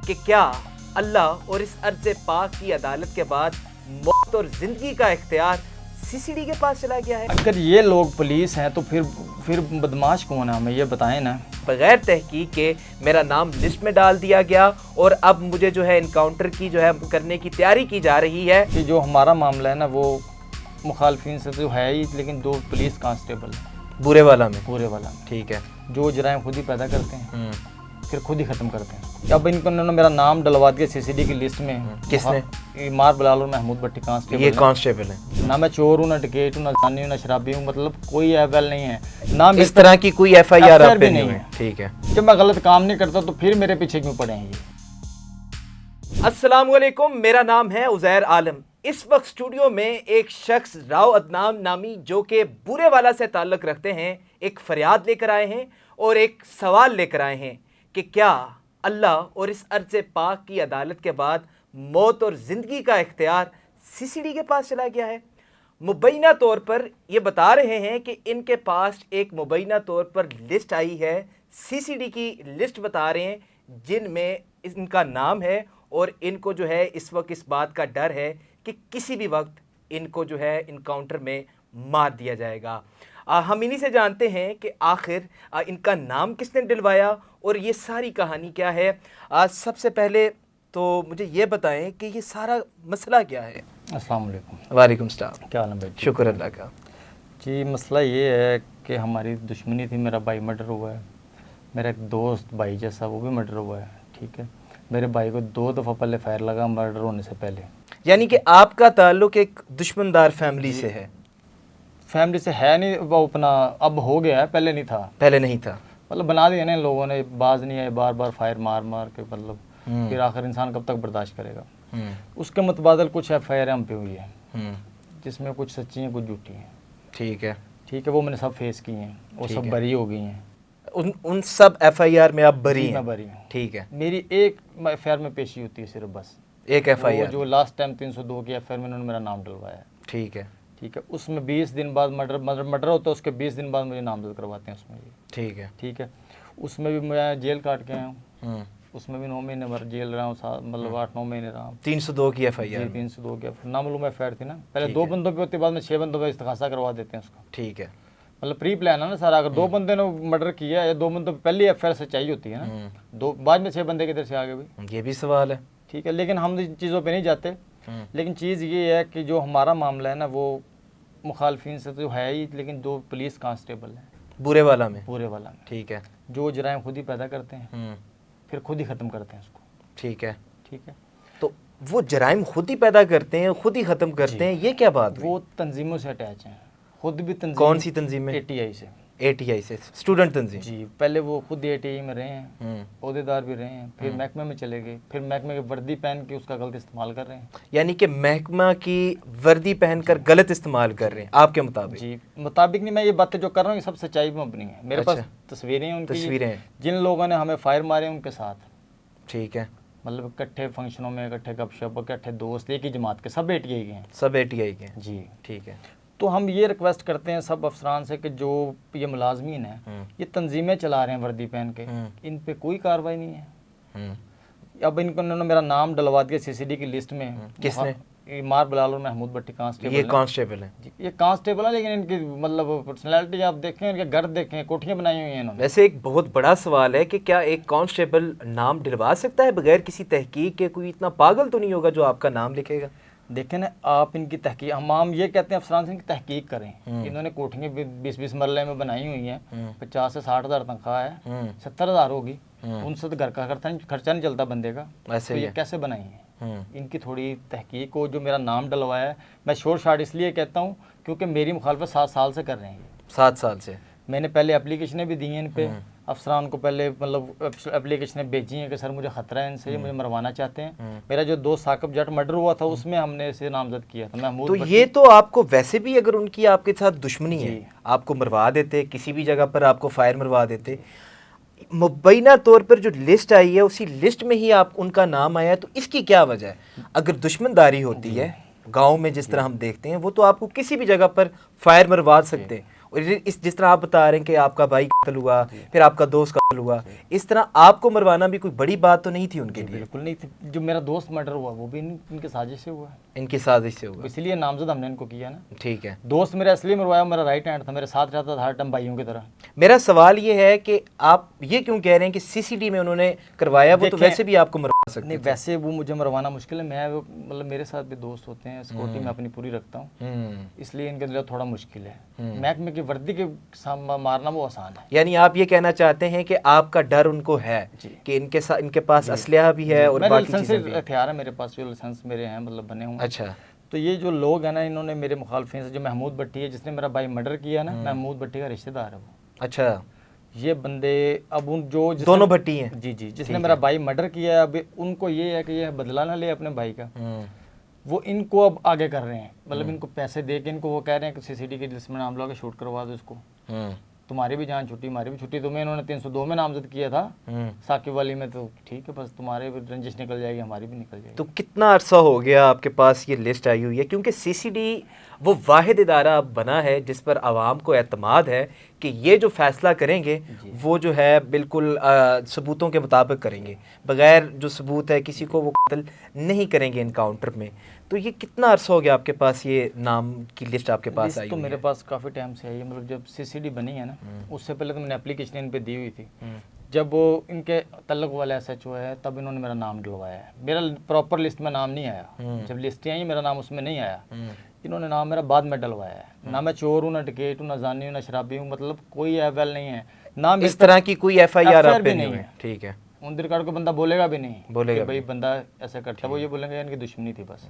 कि क्या अल्लाह और इस अर्ज़ पाक की अदालत के बाद मौत और ज़िंदगी का इख्तियार सीसीडी के पास चला गया है। अगर ये लोग पुलिस हैं तो फिर बदमाश कौन है, हमें ये बताएं ना। बगैर तहकीक के मेरा नाम लिस्ट में डाल दिया गया और अब मुझे जो है इनकाउंटर की जो है करने की तैयारी की जा रही है। कि जो हमारा मामला है ना वो मुखालफिन से तो है ही, लेकिन 2 पुलिस कांस्टेबल बुरे वाला में पूरे वाला ठीक है, जो जराइम खुद ही पैदा करते हैं फिर खुद ही ख़त्म करते हैं। अब इनको उन्होंने मेरा नाम डलवा दिया सीसीडी की लिस्ट में। किसने? इमार बिलाल और महमूद भट्टी कांस्टेबल। ये कांस्टेबल है। ना मैं चोर हूँ, ना डकैत हूँ, ना जानी हूँ, ना शराबी हूँ, मतलब कोई एफआईआर नहीं है ना इस तरह की कोई एफआईआर आप पे नहीं नहीं है। ठीक है, जब मैं गलत काम नहीं करता तो फिर मेरे पीछे क्यों पड़े हैं ये। अस्सलाम वालेकुम, मेरा नाम है उज़ैर आलम। इस वक्त स्टूडियो में एक शख्स राव अदनान नामी जो कि बुरे वाला से ताल्लुक़ रखते हैं एक फरियाद लेकर आए हैं और एक सवाल लेकर आए हैं कि क्या अल्लाह और इस अर्ज़ पाक की अदालत के बाद मौत और ज़िंदगी का इख्तियार सीसीडी के पास चला गया है। मुबैना तौर पर ये बता रहे हैं कि इनके पास एक मुबैना तौर पर लिस्ट आई है, सीसीडी की लिस्ट बता रहे हैं जिनमें इनका नाम है और इनको जो है इस वक्त इस बात का डर है कि किसी भी वक्त इनको जो है इनकाउंटर में मार दिया जाएगा। हम इन्हीं से जानते हैं कि आखिर इनका नाम किसने दिलवाया और ये सारी कहानी क्या है। सबसे पहले तो मुझे ये बताएं कि ये सारा मसला क्या है। अस्सलाम वालेकुम। वालेकुम सलाम। क्या हाल है भाई? शुक्र अल्लाह का। जी मसला ये है कि हमारी दुश्मनी थी, मेरा भाई मर्डर हुआ है, मेरा एक दोस्त भाई जैसा वो भी मर्डर हुआ है। ठीक है, मेरे भाई को 2 दफ़ा पहले फायर लगा मर्डर होने से पहले। यानी कि आपका ताल्लुक एक दुश्मनदार फैमिली से है? फैमिली से है नहीं, वो अपना अब हो गया है, पहले नहीं था। पहले नहीं था, मतलब बना दिया ना इन लोगों ने, बाज नहीं आए, बार बार फायर मार मार के, मतलब फिर आखिर इंसान कब तक बर्दाश्त करेगा। उसके मुतबादल कुछ एफआईआर हम पे हुई है जिसमें कुछ सच्ची हैं कुछ झूठी हैं। ठीक है, ठीक है, वो मैंने सब फेस की हैं, वो सब बरी हो गई हैं। उन सब एफआईआर में आप बरी हैं? मैं बरी हूँ। ठीक है, मेरी एक एफआईआर में पेशी होती है सिर्फ, बस एक एफआईआर जो लास्ट टाइम 302 की एफआईआर में उन्होंने मेरा नाम डलवाया है। ठीक है, ठीक है, उसमें 20 दिन बाद मर्डर होता है, उसके 20 दिन बाद मुझे नामजद करवाते हैं उसमें। ठीक है, ठीक है, उसमें भी मैं जेल काट के आया हूँ, उसमें भी 9 महीने भर जेल रहा हूँ, मतलब 8-9 महीने रहा हूँ। 302 की एफआईआर? 302 की नामालूम एफआईआर थी ना, पहले 2 बंदों पे होती, बाद में 6 बंदों पे इस्तखासा करवा देते हैं उसका। ठीक है, मतलब प्री प्लान है ना सारा। अगर 2 बंदे ने मर्डर किया है या 2 बंदों पे पहली एफआईआर सच्चाई होती है ना, 2 बाद में 6 बंदे किधर से आगे भी, ये भी सवाल है। ठीक है, लेकिन हम इन चीज़ों पे नहीं जाते। लेकिन चीज़ ये है कि जो हमारा मामला है ना वो मुखालफिन से तो है ही, लेकिन 2 पुलिस कांस्टेबल हैं बुरे वाला में? पूरे वाला में। ठीक है, जो जराइम खुद ही पैदा करते हैं फिर खुद ही ख़त्म करते हैं उसको। ठीक है, ठीक है, तो वो जराइम खुद ही पैदा करते हैं खुद ही ख़त्म करते हैं, ये क्या बात हुई? वो तंजीमों से अटैच हैं, खुद भी तंजीम। कौन सी तंजीम है? ATI से। ATI से, स्टूडेंट तंजीम? जी, पहले वो खुद ATI में रहे हैं, ओहदेदार भी रहे हैं, फिर महकमे में चले गए, फिर महकमे की वर्दी पहन के उसका गलत इस्तेमाल कर रहे हैं। यानी कि महकमा की वर्दी पहनकर गलत इस्तेमाल कर रहे हैं आपके मुताबिक? जी मुताबिक नहीं, मैं ये बातें जो कर रहा हूँ ये सब सच्चाई में मबनी है। मेरे पास तस्वीरें हैं उनकी, तस्वीरें हैं जिन लोगों ने हमें फायर मारे उनके साथ। ठीक है, मतलब इकट्ठे फंक्शनों में, इकट्ठे गपशप, इकट्ठे दोस्त, एक ही जमात के, सब ATI के हैं। सब ATI के? जी ठीक है, तो हम ये रिक्वेस्ट करते हैं सब अफसरान से कि जो ये मुलाजमीन हैं ये तंजीमें चला रहे हैं वर्दी पहन के, इन पे कोई कार्रवाई नहीं है। अब इनको उन्होंने मेरा नाम डलवा दिया सीसीडी की लिस्ट में। किसने? इमार बिलाल और महमूद भट्टी कांस्टेबल। ये कांस्टेबल है? ये कांस्टेबल है, लेकिन इनकी मतलब पर्सनैलिटी आप देखें, इनके घर देखें, कोठियाँ बनाई हुई हैं इन्होंने। वैसे एक बहुत बड़ा सवाल है कि क्या एक कांस्टेबल नाम दिलवा सकता है बगैर किसी तहकीक के? कोई इतना पागल तो नहीं होगा जो आपका नाम लिखेगा? देखें ना आप, इनकी तहकीक, हम ये कहते हैं अफसरान से इनकी तहकीक करें। इन्होंने कोठियाँ 20-20 मरले में बनाई हुई हैं, 50 से 60 हज़ार तनख्वाह है, 70 हज़ार होगी, उनसे तो घर का खर्चा नहीं चलता बंदे का। ऐसे तो ये कैसे बनाई है? इनकी थोड़ी तहकीक हो। जो मेरा नाम डलवाया है, मैं शोर शाट इसलिए कहता हूँ क्योंकि मेरी मुखालफत 7 साल से कर रहे हैं। 7 साल से? मैंने पहले एप्लीकेशनें भी दी हैं इन पे, अफसरान को पहले मतलब एप्लीकेशनें भेजी हैं कि सर मुझे ख़तरा है इनसे, मुझे मरवाना चाहते हैं। मेरा जो दोस्त साकिब जट मर्डर हुआ था उसमें हमने इसे नामजद किया था, महमूद। तो ये तो आपको वैसे भी अगर उनकी आपके साथ दुश्मनी है, आपको मरवा देते, किसी भी जगह पर आपको फायर मरवा देते। मुबैना तौर पर जो लिस्ट आई है उसी लिस्ट में ही आप उनका नाम आया है, तो इसकी क्या वजह है? अगर दुश्मनदारी होती है गाँव में जिस तरह हम देखते हैं, वो तो आपको किसी भी जगह पर फायर मरवा सकते हैं और इस जिस तरह आप बता रहे हैं कि आपका भाई कत्ल हुआ, फिर आपका दोस्त कत्ल हुआ, इस तरह आपको मरवाना भी कोई बड़ी बात तो नहीं थी उनके लिए? बिल्कुल नहीं थी। जो मेरा दोस्त मर्डर हुआ वो भी इनके साजिश से हुआ है, इनकी साजिश से हुआ। इसलिए नामजद हमने इनको किया ना। ठीक है। दोस्त मेरा असली मरवाया, मेरा राइट हैंड था, मेरे साथ रहता था हर टाइम भाइयों की तरह। मेरा सवाल ये है कि आप ये क्यों कह रहे हैं कि सीसीडी में उन्होंने करवाया, वो तो वैसे भी आपको मरवा सकते नहीं, थे। वैसे वो मुझे मरवाना मुश्किल है। मैं मतलब मेरे साथ भी दोस्त होते हैं, सिक्योरिटी मैं अपनी पूरी रखता हूँ, इसलिए इनके लिए थोड़ा मुश्किल है। महकमे की वर्दी के मारना वो आसान है। यानी आप ये कहना चाहते हैं कि आपका डर उनको है कि इनके पास असलहा भी है और बाकी चीजें भी। हथियार है मेरे पास, जो लाइसेंस मेरे हैं, मतलब बने हुए। अच्छा। तो ये जो लोग हैं ना, इन्होंने मेरे मुखालफिन से, जो महमूद भट्टी है जिसने मेरा भाई मर्डर किया ना, महमूद भट्टी का रिश्तेदार है वो। अच्छा। ये बंदे अब उन जो दोनों भट्टी हैं? जी जी, जिसने मेरा भाई मर्डर किया है, अब उनको ये है कि ये बदला ना ले अपने भाई का, वो इनको अब आगे कर रहे हैं। मतलब इनको पैसे दे के इनको वो कह रहे हैं कि सीसीडी की लिस्ट में नाम लो के शूट करवा दो इसको, तुम्हारी भी जान छुट्टी, हमारी भी छुट्टी। तुम्हें इन्होंने 302 में नामजद किया था, साकिब वाली में, तो ठीक है, बस तुम्हारे भी रंजिश निकल जाएगी, हमारी भी निकल जाएगी। तो कितना अरसा हो गया आपके पास ये लिस्ट आई हुई है? क्योंकि सीसीडी वो वाहिद इदारा अब बना है जिस पर आवाम को एतमाद है कि ये जो फैसला करेंगे वो जो है बिल्कुल सबूतों के मुताबिक करेंगे, बगैर जो सबूत है किसी को वो कत्ल नहीं करेंगे इनकाउंटर में। तो ये कितना अरसा हो गया आपके पास ये नाम की लिस्ट आपके पास आई? तो मेरे पास काफ़ी टाइम से आई है, मतलब जब सीसीडी बनी है ना, उससे पहले तो मैंने एप्लीकेशन इन पे दी हुई थी। जब वो इनके तल्लुक वाले एसएचओ है तब इन्होंने मेरा नाम डलवाया है। मेरा प्रॉपर लिस्ट में नाम नहीं आया, जब लिस्टें आई मेरा नाम उसमें नहीं आया, इन्होंने नाम मेरा बाद में डलवाया है। ना मैं चोर हूँ, ना डकैत हूँ, ना जानी हूँ, ना शराबी हूँ, मतलब कोई एवल नहीं है। नाम इस तरह की कोई एफआईआर आप पे नहीं नहीं है। ठीक है। उन रिकॉर्ड को बंदा बोलेगा भी नहीं, बोलेगा भाई बंदा ऐसा करता, वो ये बोलेंगे इनकी दुश्मनी थी बस,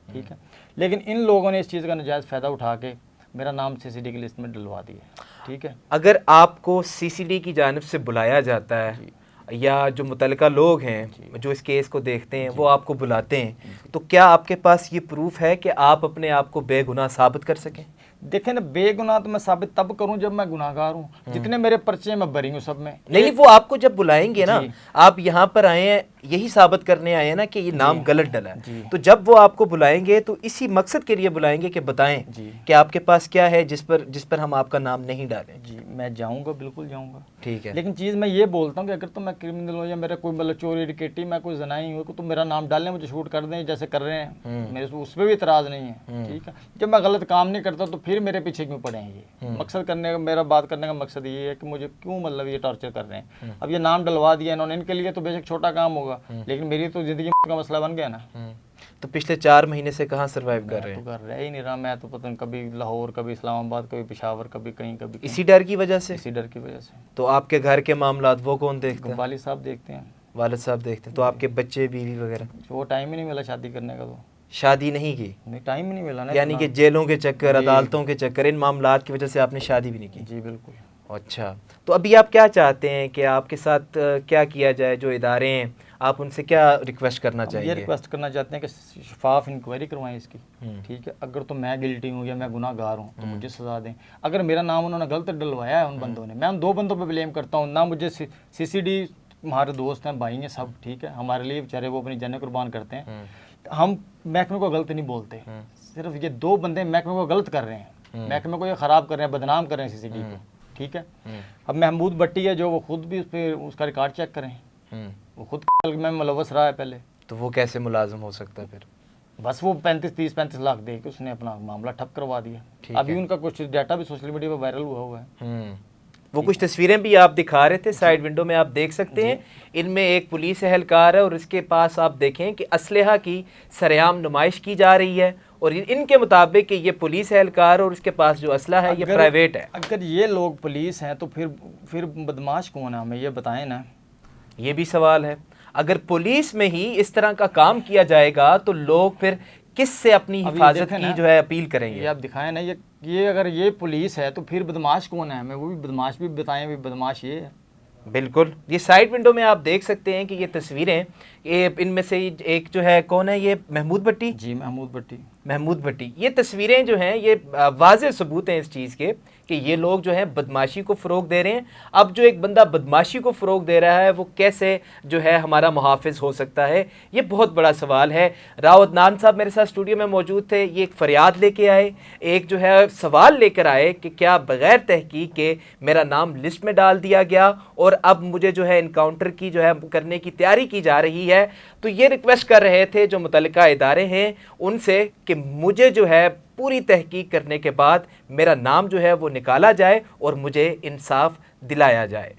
ठीक है। लेकिन इन लोगों ने इस चीज़ का नाजायज़ फ़ायदा उठा के मेरा नाम सीसीडी की लिस्ट में डलवा दिया, ठीक है। अगर आपको सीसीडी की जानिब से बुलाया जाता है या जो मुतलका लोग हैं जो इस केस को देखते हैं वो आपको बुलाते हैं, तो क्या आपके पास ये प्रूफ है कि आप अपने आप को बेगुनाह साबित कर सकें? देखें ना, बेगुनाह तो मैं साबित तब करूं जब मैं गुनाहगार हूं। जितने मेरे पर्चे मैं बरी हूं सब में। नहीं, वो आपको जब बुलाएंगे ना, आप यहाँ पर आए हैं यही साबित करने आए हैं ना कि ये नाम गलत डला है, तो जब वो आपको बुलाएंगे तो इसी मकसद के लिए बुलाएंगे कि बताएं कि आपके पास क्या है जिस पर हम आपका नाम नहीं डालें। जी, मैं जाऊंगा, बिल्कुल जाऊंगा, ठीक है। लेकिन चीज़ मैं ये बोलता हूँ कि अगर तो मैं क्रिमिनल हूँ या मेरा कोई मतलब चोरी डिकेटी मैं कोई जनाई हूँ, तो मेरा नाम डालने, मुझे शूट कर दें जैसे कर रहे हैं, मेरे उस पर भी इतराज़ नहीं है, ठीक है। जब मैं गलत काम नहीं करता तो फिर मेरे पीछे क्यों पड़े हैं ये? मकसद करने का, मेरा बात करने का मकसद ये है कि मुझे क्यों मतलब ये टॉर्चर कर रहे हैं। अब ये नाम डलवा दिया इन्होंने, इनके लिए तो बेशक छोटा काम होगा, लेकिन मेरी तो ज़िंदगी का मसला बन गया ना। तो पिछले 4 महीने से कहाँ सर्वाइव कर रहे हैं? तो कर रहा ही नहीं रहा मैं, तो पता नहीं कभी लाहौर, कभी इस्लामाबाद, कभी पेशावर, कभी कहीं, कभी कहीं। इसी डर की वजह से? इसी डर की वजह से। तो आपके घर के मामलात वो कौन देखते हैं? वालिद साहब देखते हैं। वालिद साहब देखते हैं। तो आपके बच्चे, बीवी वगैरह? वो टाइम ही नहीं मिला शादी करने का, तो शादी नहीं की? नहीं, टाइम ही नहीं मिला ना। यानी कि जेलों के चक्कर, अदालतों के चक्कर, इन मामलात की वजह से आपने शादी भी नहीं की? जी बिल्कुल। अच्छा, तो अभी आप क्या चाहते हैं कि आपके साथ क्या किया जाए? जो इदारे हैं आप उनसे क्या रिक्वेस्ट करना चाहिए? ये रिक्वेस्ट करना चाहते हैं कि शफाफ इंक्वायरी करवाएं इसकी, ठीक है। अगर तो मैं गिल्टी हूँ या मैं गुनाहगार हूँ तो मुझे सजा दें। अगर मेरा नाम उन्होंने गलत डलवाया है उन बंदों ने, मैं उन 2 बंदों पे ब्लेम करता हूँ ना। मुझे सीसीडी, हमारे दोस्त हैं, भाई हैं, सब ठीक है, हमारे लिए बेचारे वो अपनी जानें कुर्बान करते हैं। हम महकमे को गलत नहीं बोलते, सिर्फ ये 2 बंदे महकमे को गलत कर रहे हैं, महकमे को ये ख़राब कर रहे हैं, बदनाम कर रहे हैं सीसीडी को, ठीक है। अब महमूद भट्टी है जो, वो खुद भी उस पर उसका रिकॉर्ड चेक करें, वो खुद में मुलव्वस रहा है पहले, तो वो कैसे मुलाजिम हो सकता है फिर? बस वो 35 लाख दे के उसने अपना मामला ठप करवा दिया। अभी उनका कुछ डाटा भी सोशल मीडिया पर वायरल हुआ है। वो कुछ तस्वीरें भी आप दिखा रहे थे, साइड विंडो में आप देख सकते हैं। इनमें एक पुलिस एहलकार है और इसके पास आप देखें कि असलहा की सरेआम नुमाइश की जा रही है, और इनके मुताबिक कि ये पुलिस एहलकार और इसके पास जो असला है ये प्राइवेट है। अगर ये लोग पुलिस हैं तो फिर बदमाश कौन है, हमें ये बताएं ना। ये भी सवाल है। अगर पुलिस में ही इस तरह का काम किया जाएगा तो लोग फिर किस से अपनी हिफाजत की जो है अपील करेंगे? ये आप दिखाएं ना, ये अगर ये पुलिस है तो फिर बदमाश कौन है, हमें वो भी बदमाश भी बताएं, भी बदमाश ये है। बिल्कुल, ये साइड विंडो में आप देख सकते हैं कि ये तस्वीरें ये इनमें से एक जो है कौन है, ये महमूद भट्टी। जी महमूद भट्टी। महमूद भट्टी, ये तस्वीरें जो हैं ये वाज़ेह सबूत हैं इस चीज़ के कि ये लोग जो हैं बदमाशी को फ़रोग दे रहे हैं। अब जो एक बंदा बदमाशी को फ़रोग दे रहा है वो कैसे जो है हमारा मुहाफ़िज़ हो सकता है, ये बहुत बड़ा सवाल है। राव अदनान साहब मेरे साथ स्टूडियो में मौजूद थे, ये एक फ़रियाद लेके आए, एक जो है सवाल लेकर आए कि क्या बग़ैर तहकीक के मेरा नाम लिस्ट में डाल दिया गया और अब मुझे जो है इनकाउंटर की जो है करने की तैयारी की जा रही है। तो ये रिक्वेस्ट कर रहे थे जो मुतल्लिका इदारे हैं उनसे कि मुझे जो है पूरी तहकीक करने के बाद मेरा नाम जो है वो निकाला जाए और मुझे इंसाफ दिलाया जाए।